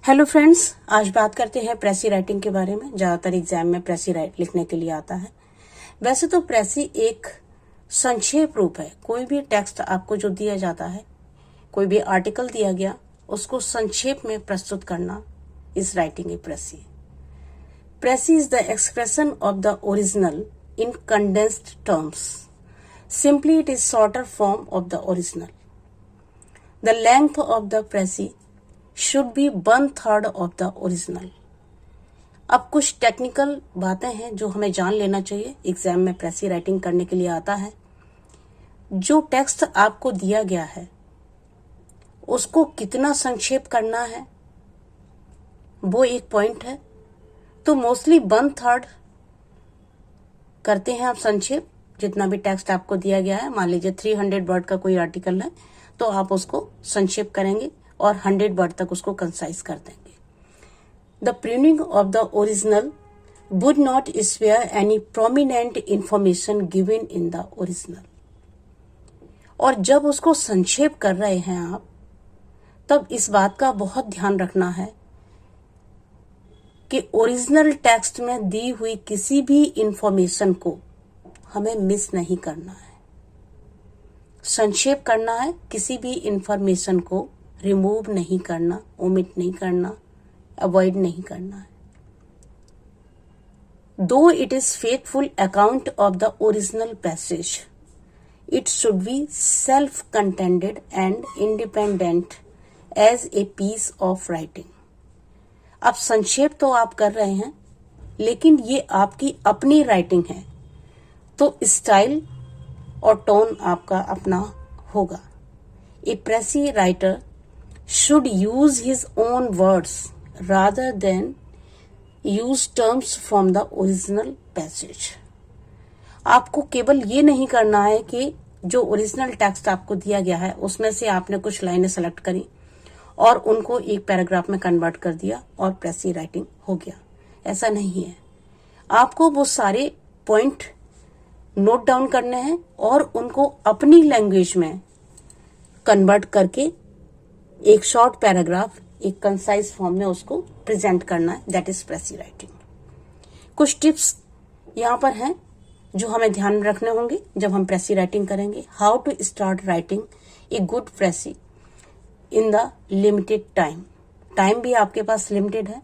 Hello friends, आज बात करते हैं प्रेसी राइटिंग के बारे में। ज़्यादातर एग्जाम में प्रेसी राइट लिखने के लिए आता है। वैसे तो प्रेसी एक संक्षेप रूप है। कोई भी टेक्स्ट आपको जो दिया जाता है, कोई भी आर्टिकल दिया गया, उसको संक्षेप में प्रस्तुत करना is writing a precis. Precis is the expression of the original in condensed terms. Simply it is shorter form of the original. The length of the précis should be 1/3 of the original. अब कुछ technical बातें हैं जो हमें जान लेना चाहिए। Exam में प्रेसी राइटिंग करने के लिए आता है। जो टेक्स्ट आपको दिया गया है उसको कितना संक्षेप करना है वो एक पॉइंट है। तो मोस्टली 1/3 करते हैं आप संक्षेप। जितना भी टेक्स्ट आपको दिया गया है, मान लीजिए 300 वर्ड का कोई आर्टिकल है तो आप उसको संक्षेप करेंगे और 100 वर्ड तक उसको कंसाइज कर देंगे। The pruning of the original would not spare any prominent information given in the original. और जब उसको संक्षेप कर रहे हैं आप, तब इस बात का बहुत ध्यान रखना है कि ओरिजिनल टेक्स्ट में दी हुई किसी भी इंफॉर्मेशन को हमें मिस नहीं करना है। संक्षेप करना है, किसी भी इंफॉर्मेशन को रिमूव नहीं करना, ओमिट नहीं करना, अवॉइड नहीं करना है। दो it is faithful account of the original passage, it should be self contented and independent as a piece of writing. अब संक्षेप तो आप कर रहे हैं, लेकिन ये आपकी अपनी राइटिंग है, तो स्टाइल और टोन आपका अपना होगा। A precis writer should use his own words rather than use terms from the original passage. आपको केवल ये नहीं करना है कि जो ओरिजिनल टेक्स्ट आपको दिया गया है उसमें से आपने कुछ लाइनें सेलेक्ट करी और उनको एक पैराग्राफ में कन्वर्ट कर दिया और प्रेसी राइटिंग हो गया। ऐसा नहीं है। आपको वो सारे पॉइंट नोट डाउन करने हैं और उनको अपनी लैंग्वेज में कन्वर्ट करके एक शॉर्ट पैराग्राफ, एक कंसाइज फॉर्म में उसको प्रेजेंट करना है। That is प्रेसी writing. कुछ टिप्स यहाँ पर हैं जो हमें ध्यान में रखने होंगे जब हम प्रेसी राइटिंग करेंगे। How to start writing a good precis in the limited time. Time भी आपके पास लिमिटेड है।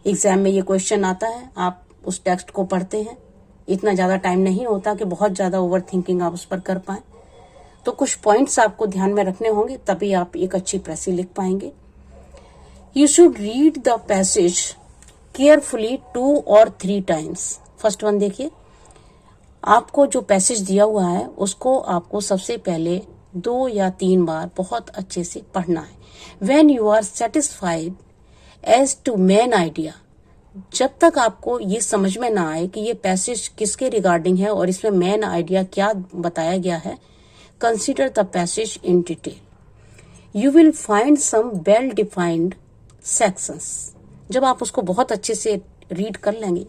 एग्जाम में ये क्वेश्चन आता है, आप उस टेक्स्ट को पढ़ते हैं, इतना ज्यादा टाइम नहीं होता कि बहुत ज्यादा ओवर थिंकिंग आप उस पर कर पाए। तो कुछ पॉइंट्स आपको ध्यान में रखने होंगे, तभी आप एक अच्छी प्रेसी लिख पाएंगे। You should read the passage carefully 2 or 3 times। First one देखिए, आपको जो पैसेज दिया हुआ है उसको आपको सबसे पहले 2 या 3 बार बहुत अच्छे से पढ़ना है। When you are satisfied as to main idea, जब तक आपको ये समझ में ना आए कि ये पैसेज किसके रिगार्डिंग है और इसमें मेन आइडिया क्या बताया गया है, consider the passage in detail. You will find some well defined sections. जब आप उसको बहुत अच्छे से रीड कर लेंगे,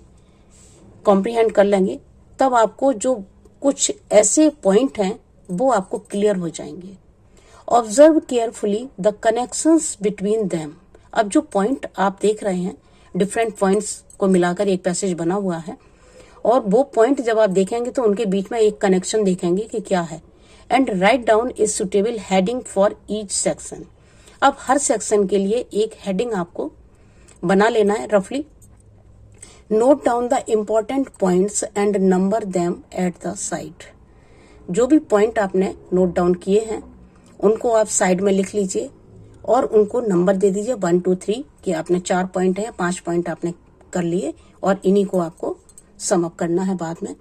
कॉम्प्रिहेंड कर लेंगे, तब आपको जो कुछ ऐसे पॉइंट हैं वो आपको क्लियर हो जाएंगे। Observe carefully the connections between them. अब जो पॉइंट आप देख रहे हैं, डिफरेंट पॉइंट्स को मिलाकर एक पैसेज बना हुआ है, और वो पॉइंट जब आप देखेंगे तो उनके बीच में एक कनेक्शन देखेंगे कि क्या है। And write down a suitable heading for each section. अब हर सेक्शन के लिए एक हेडिंग आपको बना लेना है रफली। Note down the important points and number them at the side. जो भी पॉइंट आपने नोट डाउन किए हैं उनको आप साइड में लिख लीजिए और उनको नंबर दे दीजिए 1 2 3 कि आपने 4 पॉइंट है, 5 पॉइंट आपने कर लिए और इन्हीं को आपको सम अप करना है बाद में।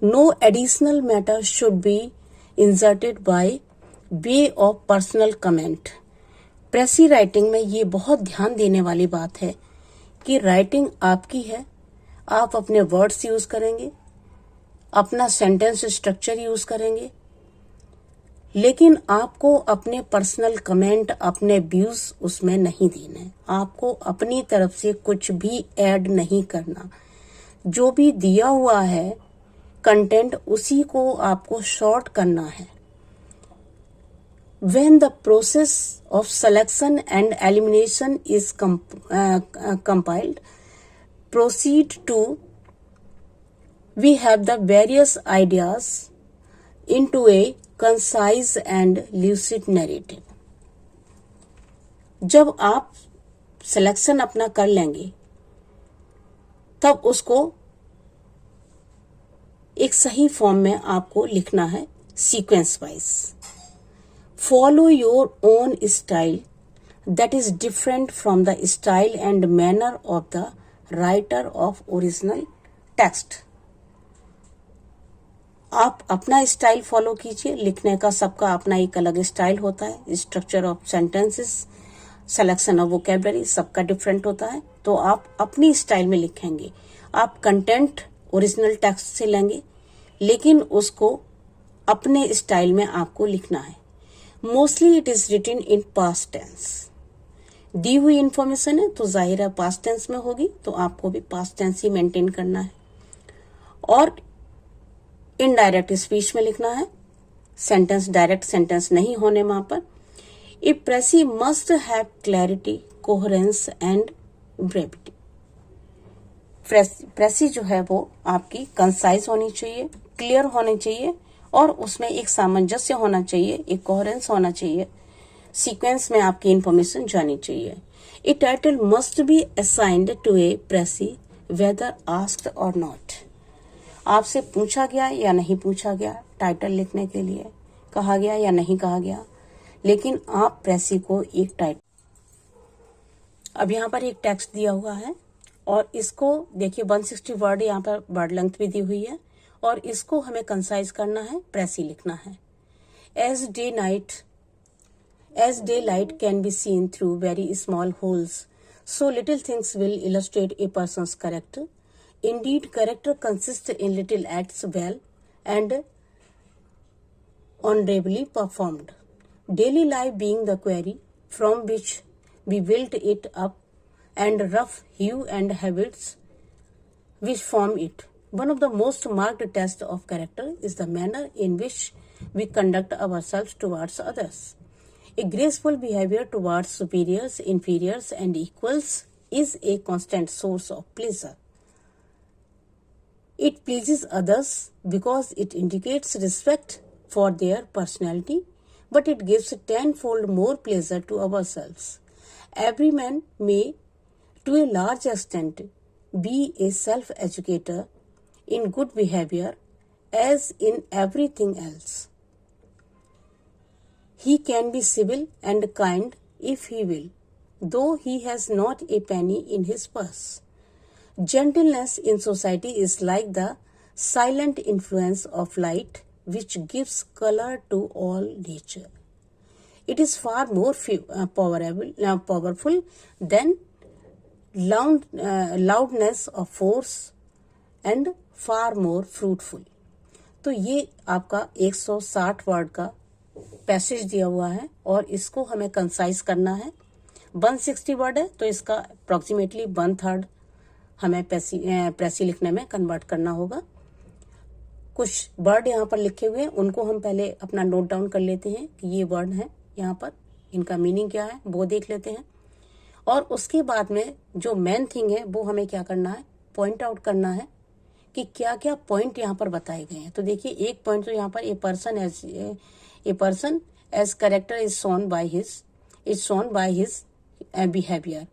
No additional matter should be inserted by way of personal comment. Precis writing में ये बहुत ध्यान देने वाली बात है कि राइटिंग आपकी है, आप अपने वर्ड्स यूज करेंगे, अपना सेंटेंस स्ट्रक्चर यूज करेंगे, लेकिन आपको अपने पर्सनल कमेंट, अपने व्यूज उसमें नहीं देने। आपको अपनी तरफ से कुछ भी ऐड नहीं करना। जो भी दिया हुआ है कंटेंट, उसी को आपको शॉर्ट करना है। When the process of selection and elimination is compiled, proceed to, we have the various ideas into a concise and lucid narrative. जब आप सिलेक्शन अपना कर लेंगे तब उसको एक सही फॉर्म में आपको लिखना है sequence wise. Follow your own style that is different from the style and manner of the writer of original text. आप अपना स्टाइल फॉलो कीजिए. लिखने का सबका अपना एक अलग स्टाइल होता है. Structure of sentences, selection of vocabulary सबका डिफरेंट होता है. तो आप अपनी स्टाइल में लिखेंगे. आप कंटेंट ओरिजिनल टेक्स्ट से लेंगे लेकिन उसको अपने स्टाइल में आपको लिखना है. Mostly it is written in past tense. दी हुई इंफॉर्मेशन है तो जाहिर है पास्ट टेंस में होगी, तो आपको भी पास्ट टेंस ही मेंटेन करना है. और इनडायरेक्ट स्पीच में लिखना है. सेंटेंस डायरेक्ट सेंटेंस नहीं होने वहां पर. A precis must have clarity, coherence and brevity. Precis जो है वो आपकी कंसाइज होनी चाहिए, क्लियर होनी चाहिए और उसमें एक सामंजस्य होना चाहिए, एक कोहेरेंस होना चाहिए. सीक्वेंस में आपकी इंफॉर्मेशन जानी चाहिए. A title must be assigned to a precis whether asked or not. आपसे पूछा गया या नहीं पूछा गया, टाइटल लिखने के लिए कहा गया या नहीं कहा गया, लेकिन आप प्रेसी को एक टाइटल. अब यहाँ पर एक टेक्स्ट दिया हुआ है और इसको देखिए 160 वर्ड यहाँ पर वर्ड लेंथ भी दी हुई है और इसको हमें कंसाइज करना है, प्रेसी लिखना है. As daylight can be seen through very small holes, so little things will illustrate a person's character. Indeed, character consists in little acts well and honorably performed. Daily life being the quarry from which we build it up, and rough hue and habits which form it. One of the most marked tests of character is the manner in which we conduct ourselves towards others. A graceful behavior towards superiors, inferiors, and equals is a constant source of pleasure. It pleases others because it indicates respect for their personality, but it gives tenfold more pleasure to ourselves. Every man may, to a large extent, be a self-educator in good behavior as in everything else. He can be civil and kind if he will, though he has not a penny in his purse. Gentleness in society is like the silent influence of light which gives color to all nature. It is far more powerful than loudness of force and far more fruitful. तो ये आपका 160 word का passage दिया हुआ है और इसको हमें कंसाइज करना है. 160 वर्ड है तो इसका अप्रोक्सीमेटली 1/3 हमें प्रेसी लिखने में कन्वर्ट करना होगा. कुछ वर्ड यहाँ पर लिखे हुए हैं उनको हम पहले अपना नोट डाउन कर लेते हैं कि ये वर्ड हैं यहाँ पर, इनका मीनिंग क्या है वो देख लेते हैं. और उसके बाद में जो मेन थिंग है वो हमें क्या करना है, पॉइंट आउट करना है कि क्या क्या पॉइंट यहाँ पर बताए गए हैं. तो देखिए एक पॉइंट तो यहाँ पर a person as character is shown by his behaviour.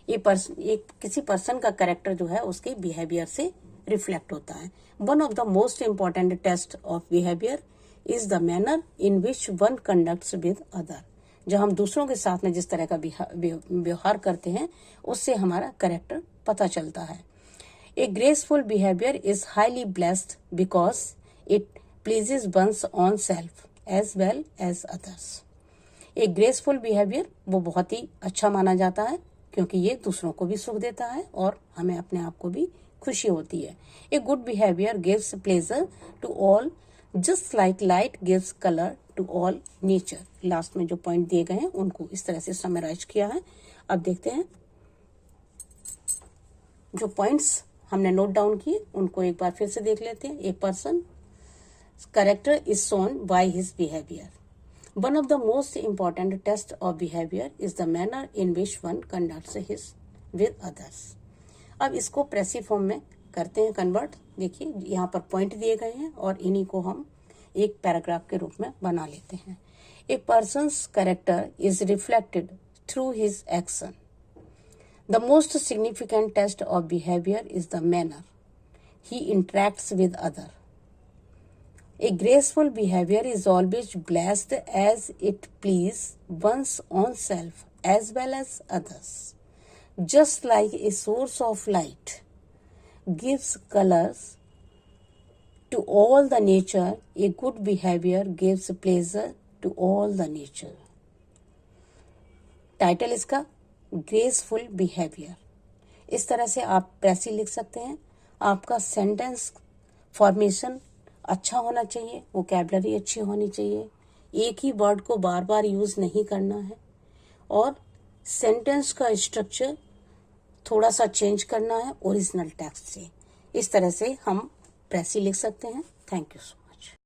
किसी पर्सन का कैरेक्टर जो है उसके बिहेवियर से रिफ्लेक्ट होता है. One of the most important test of behaviour is the manner in which one conducts with other. जब हम दूसरों के साथ में जिस तरह का व्यवहार करते हैं उससे हमारा कैरेक्टर पता चलता है. A graceful behaviour is highly blessed because it pleases one's own self as well as others. एक ग्रेसफुल बिहेवियर वो बहुत ही अच्छा माना जाता है क्योंकि ये दूसरों को भी सुख देता है और हमें अपने आप को भी खुशी होती है. A good behaviour gives pleasure to all just like light gives colour to all nature. Last में जो पॉइंट दिए गए हैं उनको इस तरह से समराइज किया है. अब देखते हैं जो पॉइंट्स हमने नोट डाउन किए उनको एक बार फिर से देख लेते हैं. A person character is shown by his behaviour. One of the most important tests of behavior is the manner in which one conducts his with others. अब इसको पैसिव फॉर्म में करते हैं कन्वर्ट। देखिए यहाँ पर पॉइंट दिए गए हैं और इन्हीं को हम एक पैराग्राफ के रूप में बना लेते हैं। A person's character is reflected through his action. The most significant test of behaviour is the manner he interacts with other. A graceful behavior is always blessed as it pleases one's own self as well as others. Just like a source of light gives colors to all the nature, a good behavior gives pleasure to all the nature. Title इसका graceful behaviour. इस तरह से आप passive लिख सकते हैं। आपका sentence formation अच्छा होना चाहिए, वोकैबुलरी अच्छी होनी चाहिए, एक ही वर्ड को बार बार यूज नहीं करना है और सेंटेंस का स्ट्रक्चर थोड़ा सा चेंज करना है ओरिजिनल टेक्स्ट से। इस तरह से हम पैसिव लिख सकते हैं। Thank you.